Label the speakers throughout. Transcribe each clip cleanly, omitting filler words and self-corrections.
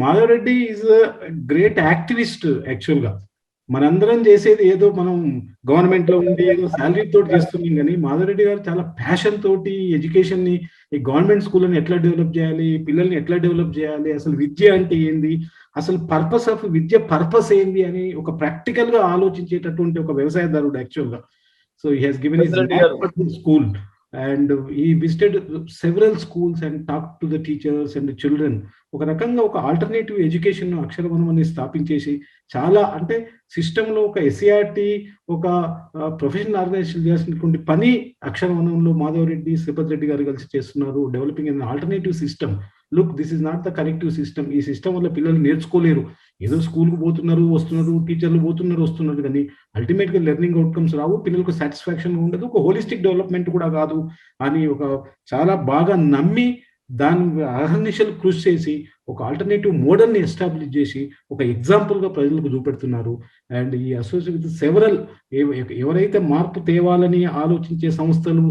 Speaker 1: Madhava Reddy is great activist యాక్చువల్గా. మనందరం చేసేది ఏదో మనం గవర్నమెంట్ లో ఉండి ఏదో శాలరీ తోటి చేస్తున్నాం, కానీ మాధవరెడ్డి గారు చాలా ప్యాషన్ తోటి ఎడ్యుకేషన్ ని, ఈ గవర్నమెంట్ స్కూళ్ళని ఎట్లా డెవలప్ చేయాలి, పిల్లల్ని ఎట్లా డెవలప్ చేయాలి, అసలు విద్య అంటే ఏంది, అసలు పర్పస్ ఆఫ్ విద్య పర్పస్ ఏంది అని ఒక ప్రాక్టికల్ గా ఆలోచించేటటువంటి ఒక వ్యవసాయదారుడు యాక్చువల్గా. So he has given his life for the school and he visited several schools and talked to the teachers and the children. ఒక రకంగా ఒక ఆల్టర్నేటివ్ ఎడ్యుకేషన్ అక్షరవనం అని స్థాపించేసి చాలా అంటే సిస్టంలో ఒక ఎస్సీఆర్టీ ఒక ప్రొఫెషనల్ ఆర్గనైజేషన్ చేసినటువంటి పని అక్షరవనంలో మాధవరెడ్డి శ్రీపతి రెడ్డి గారు కలిసి చేస్తున్నారు. Developing an alternative system. Look, this is not the corrective system. ఈ సిస్టమ్ వల్ల పిల్లలు నేర్చుకోలేరు. ఏదో స్కూల్కి పోతున్నారు వస్తున్నారు, టీచర్లు పోతున్నారు వస్తున్నారు, కానీ అల్టిమేట్ గా లెర్నింగ్ అవుట్కమ్స్ రావు, పిల్లలకు సాటిస్ఫాక్షన్ ఉండదు, ఒక హోలిస్టిక్ డెవలప్మెంట్ కూడా కాదు అని ఒక చాలా బాగా నమ్మి దాని అహర్నిశలు కృషి చేసి ఒక ఆల్టర్నేటివ్ మోడల్ ని ఎస్టాబ్లిష్ చేసి ఒక ఎగ్జాంపుల్ గా ప్రజలకు చూపెడుతున్నారు. అండ్ ఈ అసోసియేట్ సెవరల్ ఎవరైతే మార్పు తేవాలని ఆలోచించే సంస్థలు,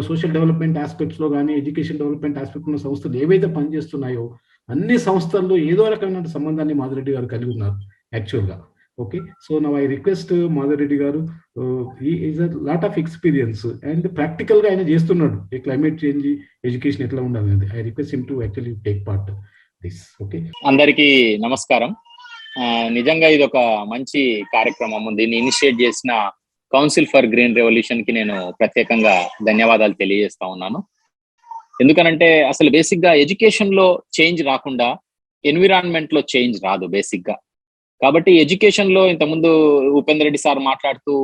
Speaker 1: సోషల్ డెవలప్మెంట్ ఆస్పెక్ట్స్ లో కానీ ఎడ్యుకేషన్ డెవలప్మెంట్ ఆస్పెక్ట్ ఉన్న సంస్థలు ఏవైతే పనిచేస్తున్నాయో అన్ని సంస్థల్లో ఏదో రకమైన సంబంధాన్ని మాధవరెడ్డి గారు కలిగి ఉన్నారు యాక్చువల్గా. Okay, so now I request Madhava Reddy garu, ఈ is a lot of experience and practical గా ఆయన చేస్తున్నాడు ఈ క్లైమేట్ చేంజ్ ఎడ్యుకేషన్ ఎట్లా ఉండాలి. I request him to actually take part this. Okay,
Speaker 2: అందరికీ నమస్కారం. నిజంగా ఇది ఒక మంచి కార్యక్రమం. దీన్ని ఇనిషియేట్ చేసిన కౌన్సిల్ ఫర్ గ్రీన్ రెవల్యూషన్ కి నేను ప్రత్యేకంగా ధన్యవాదాలు తెలియజేస్తా ఉన్నాను. ఎందుకనంటే అసలు బేసిక్ గా ఎడ్యుకేషన్ లో చేంజ్ రాకుండా ఎన్విరాన్మెంట్ లో చేంజ్ రాదు బేసిక్ గా. కాబట్టి ఎడ్యుకేషన్ లో ఇంతకుముందు ఉపేందర్ రెడ్డి సార్ మాట్లాడుతూ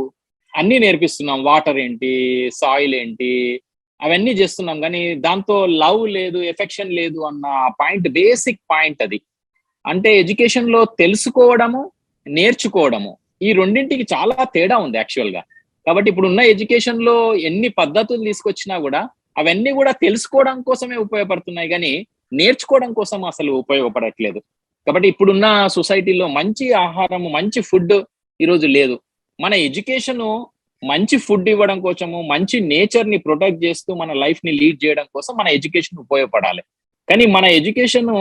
Speaker 2: అన్ని నేర్పిస్తున్నాం, వాటర్ ఏంటి, సాయిల్ ఏంటి, అవన్నీ చేస్తున్నాం, కానీ దాంతో లవ్ లేదు, ఎఫెక్షన్ లేదు అన్న పాయింట్, బేసిక్ పాయింట్ అది. అంటే ఎడ్యుకేషన్ లో తెలుసుకోవడము, నేర్చుకోవడము, ఈ రెండింటికి చాలా తేడా ఉంది యాక్చువల్ గా. కాబట్టి ఇప్పుడున్న ఎడ్యుకేషన్ లో ఎన్ని పద్ధతులు తీసుకొచ్చినా కూడా అవన్నీ కూడా తెలుసుకోవడం కోసమే ఉపయోగపడుతున్నాయి, కానీ నేర్చుకోవడం కోసం అసలు ఉపయోగపడట్లేదు. కాబట్టి ఇప్పుడున్న సొసైటీలో మంచి ఆహారం, మంచి ఫుడ్ ఈరోజు లేదు. మన ఎడ్యుకేషన్ మంచి ఫుడ్ ఇవ్వడం కోసము, మంచి నేచర్ ని ప్రొటెక్ట్ చేస్తూ మన లైఫ్ ని లీడ్ చేయడం కోసం మన ఎడ్యుకేషన్ ఉపయోగపడాలి. కానీ మన ఎడ్యుకేషన్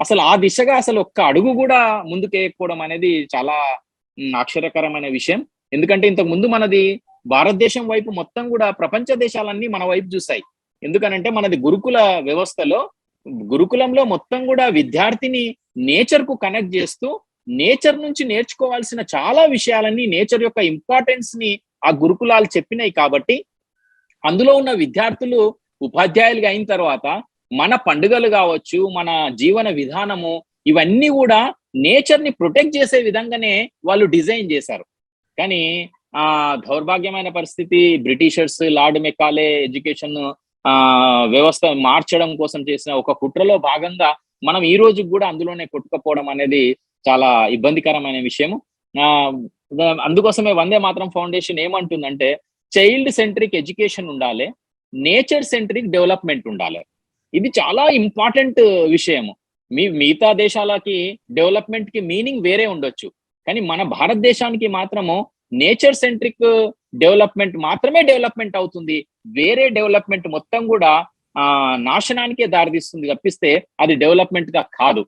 Speaker 2: అసలు ఆ దిశగా అసలు ఒక్క అడుగు కూడా ముందుకేయకపోవడం అనేది చాలా ఆశ్చర్యకరమైన విషయం. ఎందుకంటే ఇంతకు ముందు మనది భారతదేశం వైపు మొత్తం కూడా ప్రపంచ దేశాలన్నీ మన వైపు చూసాయి. ఎందుకనంటే మనది గురుకుల వ్యవస్థలో, గురుకులంలో మొత్తం కూడా విద్యార్థిని నేచర్ కు కనెక్ట్ చేస్తూ నేచర్ నుంచి నేర్చుకోవాల్సిన చాలా విషయాలన్నీ, నేచర్ యొక్క ఇంపార్టెన్స్ ని ఆ గురుకులాలు చెప్పినాయి. కాబట్టి అందులో ఉన్న విద్యార్థులు ఉపాధ్యాయులుగా అయిన తర్వాత మన పండుగలు కావచ్చు, మన జీవన విధానము, ఇవన్నీ కూడా నేచర్ ని ప్రొటెక్ట్ చేసే విధంగానే వాళ్ళు డిజైన్ చేశారు. కానీ దౌర్భాగ్యమైన పరిస్థితి, బ్రిటిషర్స్, లార్డ్ మెకాలే ఎడ్యుకేషన్ వ్యవస్థ మార్చడం కోసం చేసిన ఒక కుట్రలో భాగంగా మనం ఈ రోజు కూడా అందులోనే కొట్టుకుపోవడం అనేది చాలా ఇబ్బందికరమైన విషయము. అందుకోసమే వందే మాతరం ఫౌండేషన్ ఏమంటుందంటే చైల్డ్ సెంట్రిక్ ఎడ్యుకేషన్ ఉండాలి, నేచర్ సెంట్రిక్ డెవలప్మెంట్ ఉండాలి. ఇది చాలా ఇంపార్టెంట్ విషయము. మిగతా దేశాలకి డెవలప్మెంట్ కి మీనింగ్ వేరే ఉండొచ్చు, కానీ మన భారతదేశానికి మాత్రము నేచర్ సెంట్రిక్ డెవలప్మెంట్ మాత్రమే డెవలప్మెంట్ అవుతుంది. వేరే డెవలప్మెంట్ మొత్తం కూడా నాశనానికే దారితీస్తుంది తప్పిస్తే అది డెవలప్మెంట్ గా కాదు.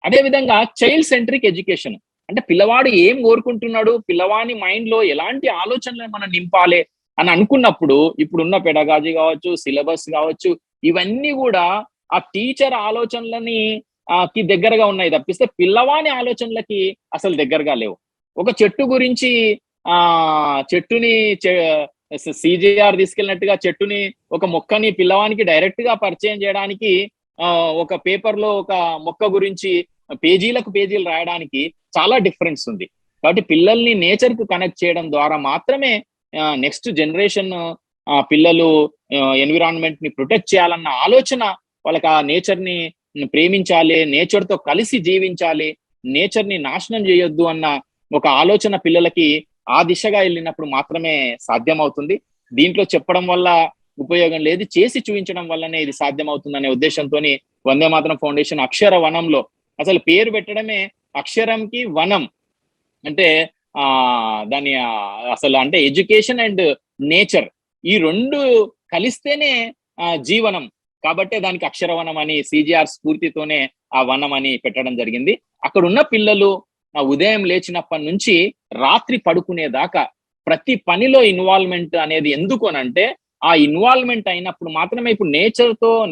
Speaker 2: అదే విధంగా చైల్డ్ సెంట్రిక్ ఎడ్యుకేషన్ అంటే పిల్లవాడు ఏం కోరుకుంటున్నాడు, పిల్లవాడి మైండ్ లో ఎలాంటి ఆలోచనలు మనం నింపాలి అని అనుకున్నప్పుడు ఇప్పుడున్న పెడగాజీ కావచ్చు, సిలబస్ కావచ్చు, ఇవన్నీ కూడా ఆ టీచర్ ఆలోచనలని కి దగ్గరగా ఉన్నాయి తప్పిస్తే పిల్లవాని ఆలోచనలకి అసలు దగ్గరగా లేవు. ఒక చెట్టు గురించి చెట్టుని సిజిఆర్ తీసుకెళ్ళినట్టుగా చెట్టుని, ఒక మొక్కని పిల్లవానికి డైరెక్ట్ గా పరిచయం చేయడానికి ఒక పేపర్ లో ఒక మొక్క గురించి పేజీలకు పేజీలు రాయడానికి చాలా డిఫరెన్స్ ఉంది. కాబట్టి పిల్లల్ని నేచర్ కు కనెక్ట్ చేయడం ద్వారా మాత్రమే నెక్స్ట్ జనరేషన్ పిల్లలు ఎన్విరాన్మెంట్ ని ప్రొటెక్ట్ చేయాలన్న ఆలోచన వాళ్ళకి, ఆ నేచర్ ని ప్రేమించాలి, నేచర్ తో కలిసి జీవించాలి, నేచర్ ని నాశనం చేయొద్దు అన్న ఒక ఆలోచన పిల్లలకి ఆ దిశగా వెళ్ళినప్పుడు మాత్రమే సాధ్యం అవుతుంది. దీంట్లో చెప్పడం వల్ల ఉపయోగం లేదు, చేసి చూపించడం వల్లనే ఇది సాధ్యం అవుతుందనే ఉద్దేశంతో వందే మాతరం ఫౌండేషన్ అక్షర వనంలో, అసలు పేరు పెట్టడమే అక్షరంకి వనం అంటే దాని అసలు అంటే ఎడ్యుకేషన్ అండ్ నేచర్ ఈ రెండు కలిస్తేనే జీవనం. కాబట్టే దానికి అక్షరవనం అని సిజిఆర్ స్ఫూర్తితోనే ఆ వనం అని పెట్టడం జరిగింది. అక్కడ ఉన్న పిల్లలు ఉదయం లేచినప్పటి నుంచి రాత్రి పడుకునేదాకా ప్రతి పనిలో ఇన్వాల్వ్మెంట్ అనేది ఎందుకు అనంటే, ఆ ఇన్వాల్వ్మెంట్ అయినప్పుడు మాత్రమే ఇప్పుడు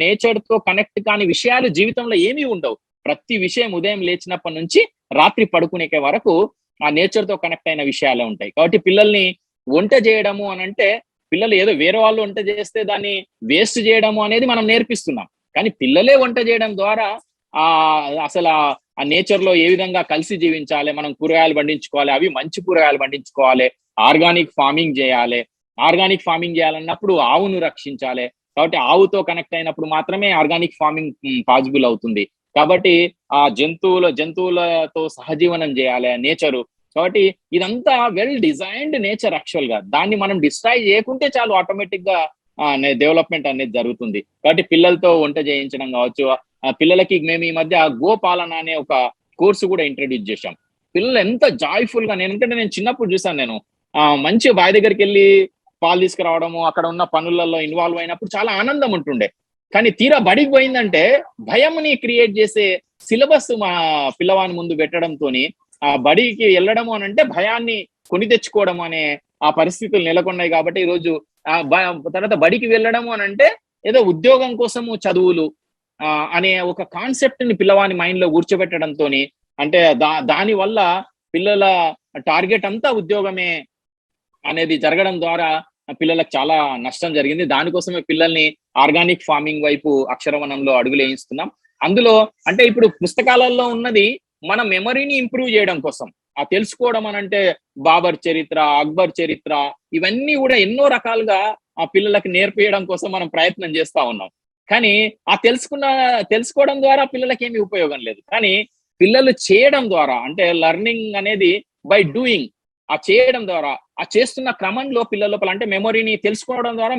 Speaker 2: నేచర్ తో కనెక్ట్ కాని విషయాలు జీవితంలో ఏమీ ఉండవు. ప్రతి విషయం ఉదయం లేచినప్పటి నుంచి రాత్రి పడుకునే వరకు ఆ నేచర్ తో కనెక్ట్ అయిన విషయాలే ఉంటాయి. కాబట్టి పిల్లల్ని వంట చేయడము అనంటే, పిల్లలు ఏదో వేరే వాళ్ళు వంట చేస్తే దాన్ని వేస్ట్ చేయడము అనేది మనం నేర్పిస్తున్నాం. కానీ పిల్లలే వంట చేయడం ద్వారా అసలు ఆ నేచర్ లో ఏ విధంగా కలిసి జీవించాలి, మనం కూరగాయలు పండించుకోవాలి, అవి మంచి కూరగాయలు పండించుకోవాలి, ఆర్గానిక్ ఫార్మింగ్ చేయాలి. ఆర్గానిక్ ఫార్మింగ్ చేయాలన్నప్పుడు ఆవును రక్షించాలి. కాబట్టి ఆవుతో కనెక్ట్ అయినప్పుడు మాత్రమే ఆర్గానిక్ ఫార్మింగ్ పాసిబుల్ అవుతుంది. కాబట్టి ఆ జంతువులతో సహజీవనం చేయాలి నేచరు. కాబట్టి ఇదంతా వెల్ డిజైన్డ్ నేచర్ యాక్చువల్ గా. దాన్ని మనం డిస్ట్రాయ్ చేయకుంటే చాలు, ఆటోమేటిక్ గా డెవలప్మెంట్ అనేది జరుగుతుంది. కాబట్టి పిల్లలతో వంట చేయించడం కావచ్చు, పిల్లలకి మేము ఈ మధ్య గోపాలన అనే ఒక కోర్సు కూడా ఇంట్రడ్యూస్ చేశాం. పిల్లలు ఎంత జాయ్ఫుల్ గా, నేను చిన్నప్పుడు చూసాను, నేను మంచి బావి దగ్గరికి వెళ్ళి పాలు తీసుకురావడము, అక్కడ ఉన్న పనులలో ఇన్వాల్వ్ అయినప్పుడు చాలా ఆనందం ఉంటుండే. కానీ తీరా బడికి పోయిందంటే భయంని క్రియేట్ చేసే సిలబస్ మా పిల్లవాని ముందు పెట్టడంతో ఆ బడికి వెళ్ళడము అని అంటే భయాన్ని కొని తెచ్చుకోవడం అనే ఆ పరిస్థితులు నెలకొన్నాయి. కాబట్టి ఈరోజు తర్వాత బడికి వెళ్ళడము అని అంటే ఏదో ఉద్యోగం కోసము చదువులు అనే ఒక కాన్సెప్ట్ ని పిల్లవాని మైండ్ లో కూర్చోబెట్టడంతో, అంటే దాని వల్ల పిల్లల టార్గెట్ అంతా ఉద్యోగమే అనేది జరగడం ద్వారా పిల్లలకు చాలా నష్టం జరిగింది. దానికోసమే పిల్లల్ని ఆర్గానిక్ ఫార్మింగ్ వైపు అక్షరవనంలో అడుగులేయిస్తున్నాం. అందులో అంటే ఇప్పుడు పుస్తకాలలో ఉన్నది మన మెమరీని ఇంప్రూవ్ చేయడం కోసం, ఆ తెలుసుకోవడం అనంటే బాబర్ చరిత్ర, అక్బర్ చరిత్ర, ఇవన్నీ కూడా ఎన్నో రకాలుగా ఆ పిల్లలకి నేర్పించడం కోసం మనం ప్రయత్నం చేస్తా ఉన్నాం. కానీ ఆ తెలుసుకోవడం ద్వారా పిల్లలకి ఏమి ఉపయోగం లేదు. కానీ పిల్లలు చేయడం ద్వారా, అంటే లెర్నింగ్ అనేది బై డూయింగ్, ఆ చేయడం ద్వారా, ఆ చేస్తున్న క్రమంలో పిల్లల లోపల అంటే మెమరీని తెలుసుకోవడం ద్వారా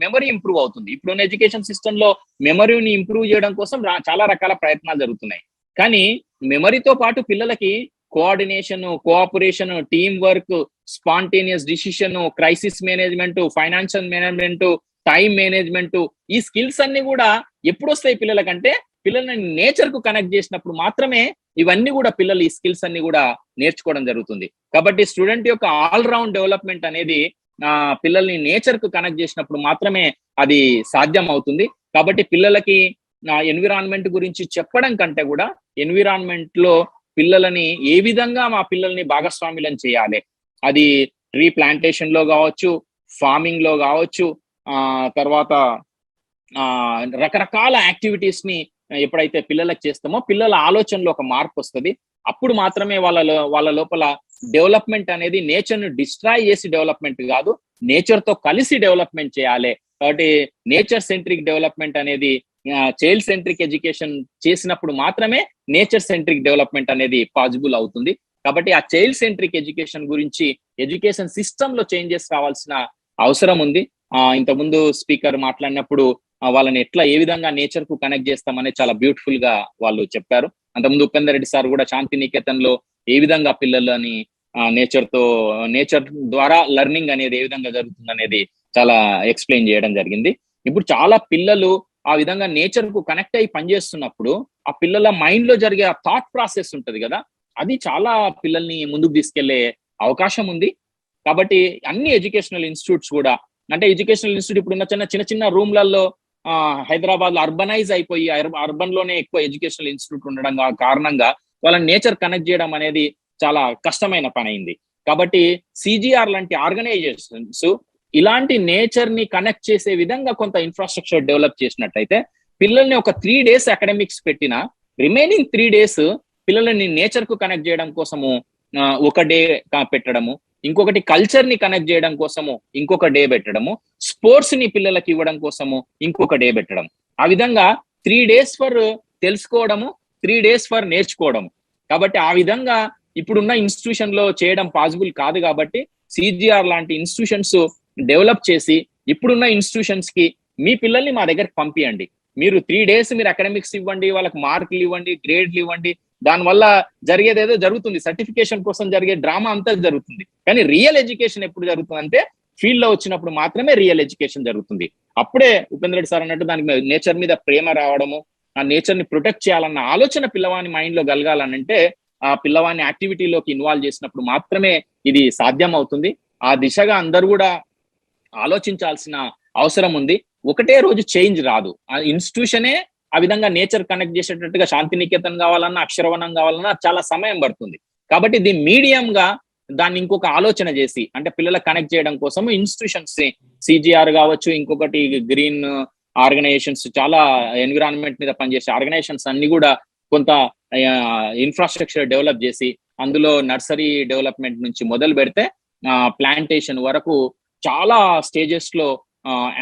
Speaker 2: మెమరీ ఇంప్రూవ్ అవుతుంది. ఇప్పుడున్న ఎడ్యుకేషన్ సిస్టమ్ లో మెమరీని ఇంప్రూవ్ చేయడం కోసం చాలా రకాల ప్రయత్నాలు జరుగుతున్నాయి. కానీ మెమరీతో పాటు పిల్లలకి coordination, cooperation, team work, spontaneous decision, crisis management, financial management, time management, ఈ స్కిల్స్ అన్ని కూడా ఎప్పుడు వస్తాయి పిల్లలకంటే, పిల్లల్ని నేచర్ కు కనెక్ట్ చేసినప్పుడు మాత్రమే ఇవన్నీ కూడా పిల్లలు ఈ స్కిల్స్ అన్ని కూడా నేర్చుకోవడం జరుగుతుంది. కాబట్టి స్టూడెంట్ యొక్క ఆల్ రౌండ్ డెవలప్మెంట్ అనేది పిల్లల్ని నేచర్ కు కనెక్ట్ చేసినప్పుడు మాత్రమే అది సాధ్యం అవుతుంది. కాబట్టి పిల్లలకి ఎన్విరాన్మెంట్ గురించి చెప్పడం కంటే కూడా ఎన్విరాన్మెంట్ లో పిల్లలని ఏ విధంగా మా పిల్లల్ని భాగస్వాములను చేయాలి, అది ట్రీ ప్లాంటేషన్ లో కావచ్చు, ఫార్మింగ్ లో కావచ్చు, తర్వాత రకరకాల యాక్టివిటీస్ ని ఎప్పుడైతే పిల్లలకు చేస్తామో పిల్లల ఆలోచనలో ఒక మార్పు వస్తుంది. అప్పుడు మాత్రమే వాళ్ళ లోపల డెవలప్మెంట్ అనేది నేచర్ ను డిస్ట్రాయ్ చేసి డెవలప్మెంట్ కాదు, నేచర్ తో కలిసి డెవలప్మెంట్ చేయాలి. కాబట్టి నేచర్ సెంట్రిక్ డెవలప్మెంట్ అనేది చైల్డ్ సెంట్రిక్ ఎడ్యుకేషన్ చేసినప్పుడు మాత్రమే నేచర్ సెంట్రిక్ డెవలప్మెంట్ అనేది పాసిబుల్ అవుతుంది. కాబట్టి ఆ చైల్డ్ సెంట్రిక్ ఎడ్యుకేషన్ గురించి ఎడ్యుకేషన్ సిస్టమ్ లో చేంజెస్ కావాల్సిన అవసరం ఉంది. ఇంతకుముందు స్పీకర్ మాట్లాడినప్పుడు వాళ్ళని ఏ విధంగా నేచర్ కు కనెక్ట్ చేస్తామనే చాలా బ్యూటిఫుల్ గా వాళ్ళు చెప్పారు. అంతకుముందు ఉపేందర్ రెడ్డి సార్ కూడా శాంతి నికేతన్ లో ఏ విధంగా పిల్లలని నేచర్ ద్వారా లెర్నింగ్ అనేది ఏ విధంగా జరుగుతుంది అనేది చాలా ఎక్స్ప్లెయిన్ చేయడం జరిగింది. ఇప్పుడు చాలా పిల్లలు ఆ విధంగా నేచర్ కు కనెక్ట్ అయ్యి పనిచేస్తున్నప్పుడు ఆ పిల్లల మైండ్ లో జరిగే ఆ థాట్ ప్రాసెస్ ఉంటది కదా, అది చాలా పిల్లల్ని ముందుకు తీసుకెళ్లే అవకాశం ఉంది. కాబట్టి అన్ని ఎడ్యుకేషనల్ ఇన్స్టిట్యూట్స్ కూడా, అంటే ఎడ్యుకేషనల్ ఇన్స్టిట్యూట్ ఇప్పుడున్న చిన్న రూమ్లలో హైదరాబాద్ లో అర్బనైజ్ అయిపోయి అర్బన్ లోనే ఎక్కువ ఎడ్యుకేషనల్ ఇన్స్టిట్యూట్ ఉండడం కారణంగా వాళ్ళని నేచర్ కనెక్ట్ చేయడం అనేది చాలా కష్టమైన పని అయింది. కాబట్టి సిజిఆర్ లాంటి ఆర్గనైజేషన్స్ ఇలాంటి నేచర్ ని కనెక్ట్ చేసే విధంగా కొంత ఇన్ఫ్రాస్ట్రక్చర్ డెవలప్ చేసినట్లయితే పిల్లల్ని ఒక 3 days అకాడమిక్స్ పెట్టిన రిమైనింగ్ 3 days పిల్లలని నేచర్ కు కనెక్ట్ చేయడం కోసము ఒక డే పెట్టడము, ఇంకొకటి కల్చర్ ని కనెక్ట్ చేయడం కోసము ఇంకొక డే పెట్టడము, స్పోర్ట్స్ ని పిల్లలకి ఇవ్వడం కోసము ఇంకొక డే పెట్టడం, ఆ విధంగా 3 days ఫర్ తెలుసుకోవడము, 3 days ఫర్ నేర్చుకోవడము. కాబట్టి ఆ విధంగా ఇప్పుడున్న ఇన్స్టిట్యూషన్ లో చేయడం పాసిబుల్ కాదు. కాబట్టి సిజిఆర్ లాంటి ఇన్స్టిట్యూషన్స్ డెవలప్ చేసి ఇప్పుడున్న ఇన్స్టిట్యూషన్స్ కి మీ పిల్లల్ని మా దగ్గరికి పంపియండి. మీరు 3 days మీరు అకాడమిక్స్ ఇవ్వండి, వాళ్ళకి మార్కులు ఇవ్వండి, గ్రేడ్లు ఇవ్వండి. దానివల్ల జరిగేది ఏదో జరుగుతుంది, సర్టిఫికేషన్ కోసం జరిగే డ్రామా అంతా జరుగుతుంది. కానీ రియల్ ఎడ్యుకేషన్ ఎప్పుడు జరుగుతుంది అంటే ఫీల్డ్ లో వచ్చినప్పుడు మాత్రమే రియల్ ఎడ్యుకేషన్ జరుగుతుంది. అప్పుడే ఉపేంద్ర రెడ్డి సార్ అన్నట్టు దానికి నేచర్ మీద ప్రేమ రావడము, ఆ నేచర్ ని ప్రొటెక్ట్ చేయాలన్న ఆలోచన పిల్లవాని మైండ్ లో కలగాలనంటే ఆ పిల్లవాడిని యాక్టివిటీలోకి ఇన్వాల్వ్ చేసినప్పుడు మాత్రమే ఇది సాధ్యం అవుతుంది. ఆ దిశగా అందరూ కూడా ఆలోచించాల్సిన అవసరం ఉంది. ఒకటే రోజు చేంజ్ రాదు. ఆ ఇన్స్టిట్యూషనే ఆ విధంగా నేచర్ కనెక్ట్ చేసేటట్టుగా శాంతినికేతన్ కావాలన్నా, అక్షరవనం కావాలన్నా చాలా సమయం పడుతుంది. కాబట్టి ఇది మీడియం గా దాన్ని ఇంకొక ఆలోచన చేసి, అంటే పిల్లలకు కనెక్ట్ చేయడం కోసం ఇన్స్టిట్యూషన్స్ సిజిఆర్ కావచ్చు, ఇంకొకటి గ్రీన్ ఆర్గనైజేషన్స్, చాలా ఎన్విరాన్మెంట్ మీద పనిచేసే ఆర్గనైజేషన్స్ అన్ని కూడా కొంత ఇన్ఫ్రాస్ట్రక్చర్ డెవలప్ చేసి, అందులో నర్సరీ డెవలప్మెంట్ నుంచి మొదలు పెడితే ప్లాంటేషన్ వరకు చాలా స్టేజెస్ లో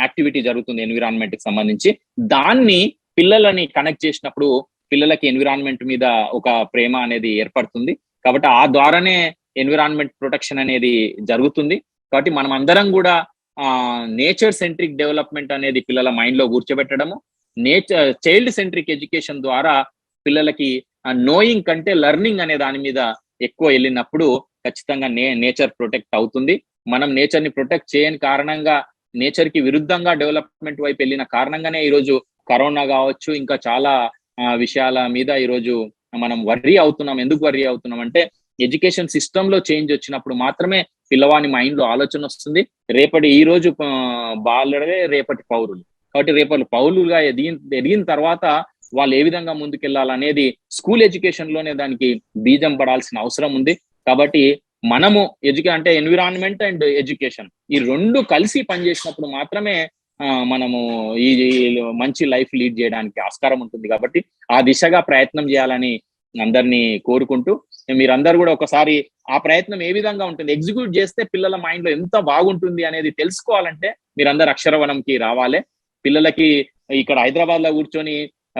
Speaker 2: యాక్టివిటీ జరుగుతుంది ఎన్విరాన్మెంట్ కి సంబంధించి. దాన్ని పిల్లలని కనెక్ట్ చేసినప్పుడు పిల్లలకి ఎన్విరాన్మెంట్ మీద ఒక ప్రేమ అనేది ఏర్పడుతుంది. కాబట్టి ఆ ద్వారానే ఎన్విరాన్మెంట్ ప్రొటెక్షన్ అనేది జరుగుతుంది. కాబట్టి మనం అందరం కూడా నేచర్ సెంట్రిక్ డెవలప్మెంట్ అనేది పిల్లల మైండ్ లో కూర్చోబెట్టడము, చైల్డ్ సెంట్రిక్ ఎడ్యుకేషన్ ద్వారా పిల్లలకి నోయింగ్ కంటే లెర్నింగ్ అనే దాని మీద ఎక్కువ వెళ్ళినప్పుడు ఖచ్చితంగా నేచర్ ప్రొటెక్ట్ అవుతుంది. మనం నేచర్ ని ప్రొటెక్ట్ చేయని కారణంగా, నేచర్ కి విరుద్ధంగా డెవలప్మెంట్ వైపు వెళ్ళిన కారణంగానే ఈరోజు కరోనా కావచ్చు, ఇంకా చాలా విషయాల మీద ఈరోజు మనం వర్రీ అవుతున్నాం. ఎందుకు వర్రీ అవుతున్నాం అంటే ఎడ్యుకేషన్ సిస్టమ్ లో చేంజ్ వచ్చినప్పుడు మాత్రమే పిల్లవాని మైండ్ లో ఆలోచన వస్తుంది. ఈ రోజు బాలుడే రేపటి పౌరులు. కాబట్టి రేపటి పౌరులుగా ఎదిగిన తర్వాత వాళ్ళు ఏ విధంగా ముందుకెళ్లాలనేది స్కూల్ ఎడ్యుకేషన్ లోనే దానికి బీజం పడాల్సిన అవసరం ఉంది. కాబట్టి మనము అంటే ఎన్విరాన్మెంట్ అండ్ ఎడ్యుకేషన్ ఈ రెండు కలిసి పనిచేసినప్పుడు మాత్రమే మనము ఈ మంచి లైఫ్ లీడ్ చేయడానికి ఆస్కారం ఉంటుంది. కాబట్టి ఆ దిశగా ప్రయత్నం చేయాలని అందరినీ కోరుకుంటూ, మీరందరూ కూడా ఒకసారి ఆ ప్రయత్నం ఏ విధంగా ఉంటుంది, ఎగ్జిక్యూట్ చేస్తే పిల్లల మైండ్ లో ఎంత బాగుంటుంది అనేది తెలుసుకోవాలంటే మీరందరూ అక్షరవనంకి రావాలి. పిల్లలకి ఇక్కడ హైదరాబాద్ లో కూర్చొని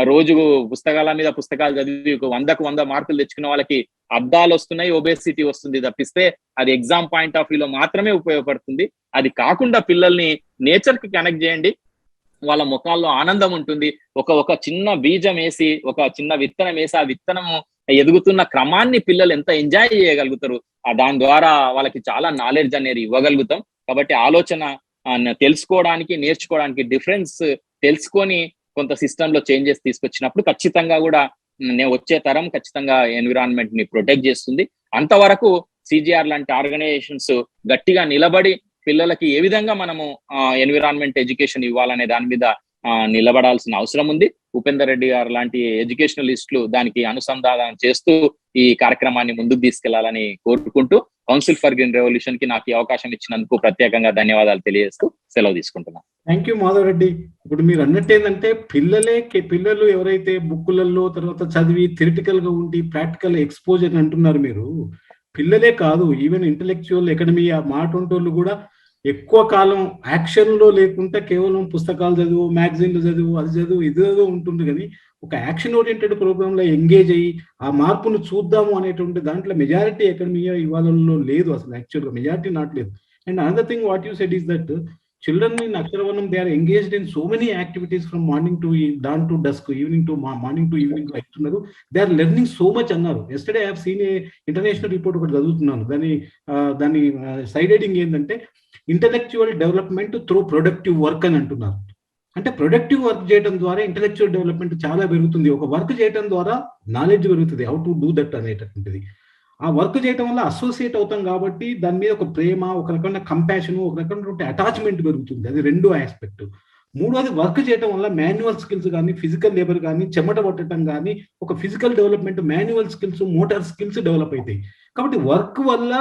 Speaker 2: రోజు పుస్తకాల మీద పుస్తకాలు చదివి 100కు 100 మార్కులు తెచ్చుకున్న వాళ్ళకి అద్దాలు వస్తున్నాయి, ఒబేసిటీ వస్తుంది తప్పిస్తే అది ఎగ్జామ్ పాయింట్ ఆఫ్ వ్యూలో మాత్రమే ఉపయోగపడుతుంది. అది కాకుండా పిల్లల్ని నేచర్ కి కనెక్ట్ చేయండి, వాళ్ళ ముఖాల్లో ఆనందం ఉంటుంది. ఒక చిన్న బీజం వేసి, ఒక చిన్న విత్తనం వేసి ఆ విత్తనము ఎదుగుతున్న క్రమాన్ని పిల్లలు ఎంత ఎంజాయ్ చేయగలుగుతారు, దాని ద్వారా వాళ్ళకి చాలా నాలెడ్జ్ అనేది ఇవ్వగలుగుతాం. కాబట్టి ఆలోచన తెలుసుకోవడానికి, నేర్చుకోవడానికి డిఫరెన్స్ తెలుసుకొని కొంత సిస్టమ్ లో చేంజెస్ తీసుకొచ్చినప్పుడు ఖచ్చితంగా కూడా వచ్చే తరం ఖచ్చితంగా ఎన్విరాన్మెంట్ ని ప్రొటెక్ట్ చేస్తుంది. అంతవరకు సిజిఆర్ లాంటి ఆర్గనైజేషన్స్ గట్టిగా నిలబడి పిల్లలకి ఏ విధంగా మనము ఎన్విరాన్మెంట్ ఎడ్యుకేషన్ ఇవ్వాలనే దాని మీద నిలబడాల్సిన అవసరం ఉంది. ఉపేందర్ రెడ్డి గారు లాంటి ఎడ్యుకేషనలిస్టులు దానికి అనుసంధానం చేస్తూ ఈ కార్యక్రమాన్ని ముందుకు తీసుకెళ్లాలని కోరుకుంటూ, కౌన్సిల్ ఫర్ గ్రీన్ రెవల్యూషన్ కి నాకు ఈ అవకాశం ఇచ్చినందుకు ప్రత్యేకంగా ధన్యవాదాలు తెలియజేస్తూ సెలవు తీసుకుంటున్నాను.
Speaker 1: Thank you Madhav Reddy. ఇప్పుడు మీరు అన్నట్టు ఏంటంటే పిల్లలు ఎవరైతే బుక్కులలో తర్వాత చదివి థియరిటికల్ గా ఉండి ప్రాక్టికల్ ఎక్స్పోజర్ అంటున్నారు మీరు, పిల్లలే కాదు ఈవెన్ ఇంటలెక్చువల్ ఎకడమీ మాటోళ్ళు కూడా ఎక్కువ కాలం యాక్షన్ లో లేకుండా కేవలం పుస్తకాలు చదువు, మ్యాగజైన్లు చదువు, అది చదువు, ఇది చదువు ఉంటుంది. కానీ ఒక యాక్షన్ ఓరియంటెడ్ ప్రోగ్రామ్ లో ఎంగేజ్ అయ్యి ఆ మార్పును చూద్దాము అనేటువంటి దాంట్లో మెజారిటీ ఎకడమీ ఇవాళలో లేదు. అసలు యాక్చువల్గా మెజారిటీ నాట్ లేదు. And another thing what you said is that children in Aksharavanam, they are engaged in so many activities from morning to dawn to dusk, evening to morning to evening. They are learning so much. Yesterday I have seen a international report ఒకటి చదువుతున్నాను. దాని side heading ఏంటంటే intellectual development through productive work అని అంటున్నారు. అంటే productive work చేయడం ద్వారా intellectual development చాలా పెరుగుతుంది. ఒక వర్క్ చేయడం ద్వారా నాలెడ్జ్ పెరుగుతుంది, హౌ టు డూ దట్ అనేటటువంటిది. ఆ వర్క్ చేయడం వల్ల అసోసియేట్ అవుతాం కాబట్టి దాని మీద ఒక ప్రేమ, ఒక రకమైన కంపాషన్, ఒక రకమైనటువంటి అటాచ్మెంట్ పెరుగుతుంది. అది రెండో ఆస్పెక్ట్. మూడోది, వర్క్ చేయడం వల్ల మాన్యువల్ స్కిల్స్ కానీ, ఫిజికల్ లేబర్ కానీ, చెమట పట్టడం కానీ, ఒక physical development, manual skills, motor skills develop అవుతాయి. కాబట్టి వర్క్ వల్ల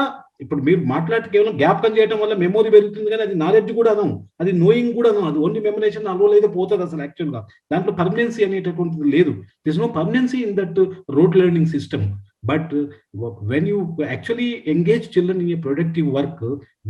Speaker 1: ఇప్పుడు మీరు మాట్లాడితే కేవలం జ్ఞాపకం చేయడం వల్ల మెమొరీ పెరుగుతుంది, కానీ అది నాలెడ్జ్ కూడా అను, అది నోయింగ్ కూడా అను. అది ఓన్లీ మెమరైజేషన్ అలవో అయితే పోతుంది. అసలు యాక్చువల్గా దాంట్లో పర్మనెన్సీ అనేటటువంటిది లేదు. This no permanency in that rote learning system. But when you actually engage children in a productive work,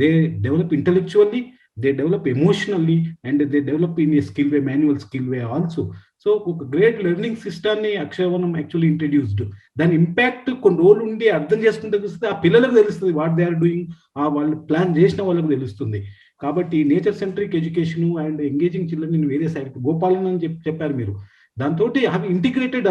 Speaker 1: they develop intellectually, they develop emotionally, and they develop in a skill way, manual skill way also. So great learning system ni Aksharavanam actually introduced. Then impact కొన్ని రోజులు ఉండి అర్థం చేసుకుంటే తెలుస్తుంది, ఆ పిల్లలకు తెలుస్తుంది what they are doing, వాళ్ళు ప్లాన్ చేసిన వాళ్ళకు తెలుస్తుంది. కాబట్టి nature centric education and engaging children in various activity, Gopalan అని చెప్పారు మీరు. దాంతో అవి integrated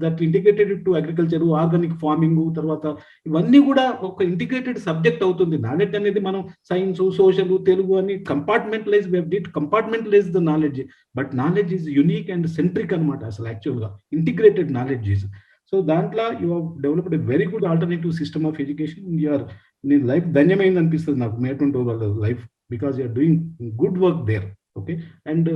Speaker 1: that integrated to agriculture, organic farming, తర్వాత ఇవన్నీ కూడా ఒక ఇంటిగ్రేటెడ్ సబ్జెక్ట్ అవుతుంది. నాలెడ్జ్ అనేది మనం సైన్స్, సోషల్, తెలుగు అని compartmentalize the knowledge, but knowledge is unique and centric అనమాట. అసలు యాక్చువల్గా ఇంటిగ్రేటెడ్ నాలెడ్జ్ ఈజ్. సో దాంట్లో you have developed a very good alternative system of education. You're, నీ లైఫ్ ధన్యమైంది అనిపిస్తుంది నాకు, మేటువంటి వాళ్ళ life, because you're doing good work there. Okay, and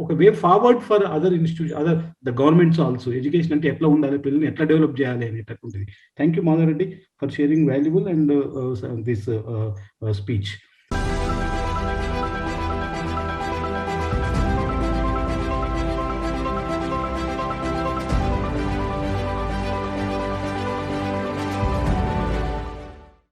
Speaker 1: ఒక way forward for other institution, the governments also. Education అంటే ఎట్లా ఉండాలి, పిల్లల్ని ఎట్లా డెవలప్ చేయాలి అనేటటువంటిది. Thank you Madhav Reddy for sharing valuable and this speech.